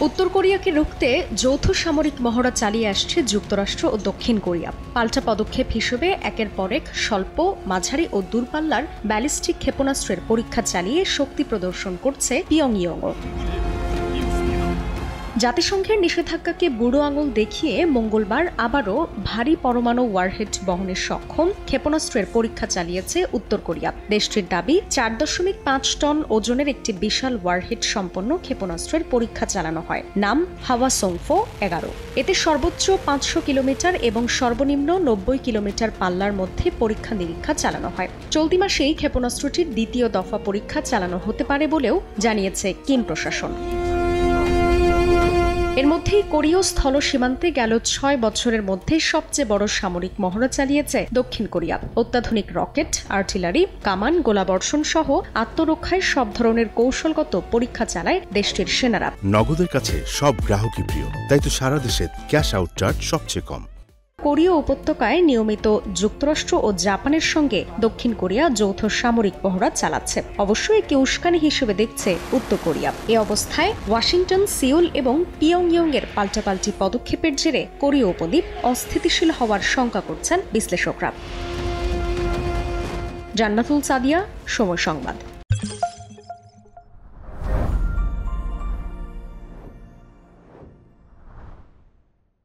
উত্তর কোরিয়াকে রুখতে যৌথ সামরিক মহড়া চালিয়ে আসছে যুক্তরাষ্ট্র ও দক্ষিণ কোরিয়া। পাল্টা পদক্ষেপ হিসেবে একের পর এক স্বল্প, মাঝারি ও দূরপাল্লার ব্যালিস্টিক ক্ষেপণাস্ত্রের পরীক্ষা চালিয়ে শক্তি প্রদর্শন করছে পিয়ংইয়ংও। জাতিসংঘের নিষেধাজ্ঞাকে বুড়ো আঙুল দেখিয়ে মঙ্গলবার আবারও ভারী পরমাণু ওয়ারহেড বহনে সক্ষম ক্ষেপণাস্ত্রের পরীক্ষা চালিয়েছে উত্তর কোরিয়া। দেশটির দাবি 4.5 টন ওজনের একটি বিশাল ওয়ারহেড সম্পন্ন ক্ষেপণাস্ত্রের পরীক্ষা চালানো হয়। নাম হাওয়াসংফো 11। এতে সর্বোচ্চ 500 কিলোমিটার এবং সর্বনিম্ন 90 কিলোমিটার পাল্লার মধ্যে পরীক্ষা নিরীক্ষা চালানো হয়। চলতি মাসেই ক্ষেপণাস্ত্রটির দ্বিতীয় দফা পরীক্ষা চালানো হতে পারে বলেও জানিয়েছে কিম প্রশাসন। এর মধ্যেই কোরীয় স্থল সীমান্তে গেল 6 বছরের মধ্যে সবচেয়ে বড় সামরিক মহড়া চালিয়েছে দক্ষিণ কোরিয়া। অত্যাধুনিক রকেট, আর্টিলারি, কামান, গোলাবর্ষণ সহ আত্মরক্ষায় সব ধরনের কৌশলগত পরীক্ষা চালায় দেশটির সেনারা। নগদের কাছে সব গ্রাহকই প্রিয়, তাই তো সারা দেশে ক্যাশ আউট চার্জ সবচেয়ে কম। কোরীয় উপত্যকায় নিয়মিত যুক্তরাষ্ট্র ও জাপানের সঙ্গে দক্ষিণ কোরিয়া যৌথ সামরিক মহড়া চালাচ্ছে। অবশ্যই একে উস্কানি হিসেবে দেখছে উত্তর কোরিয়া। এ অবস্থায় ওয়াশিংটন, সিউল এবং পিয়ংইয়ংয়ের পাল্টাপাল্টি পদক্ষেপের জেরে কোরীয় উপদ্বীপ অস্থিতিশীল হওয়ার শঙ্কা করছেন বিশ্লেষকরা। জান্নাতুল সাদিয়া, সময় সংবাদ।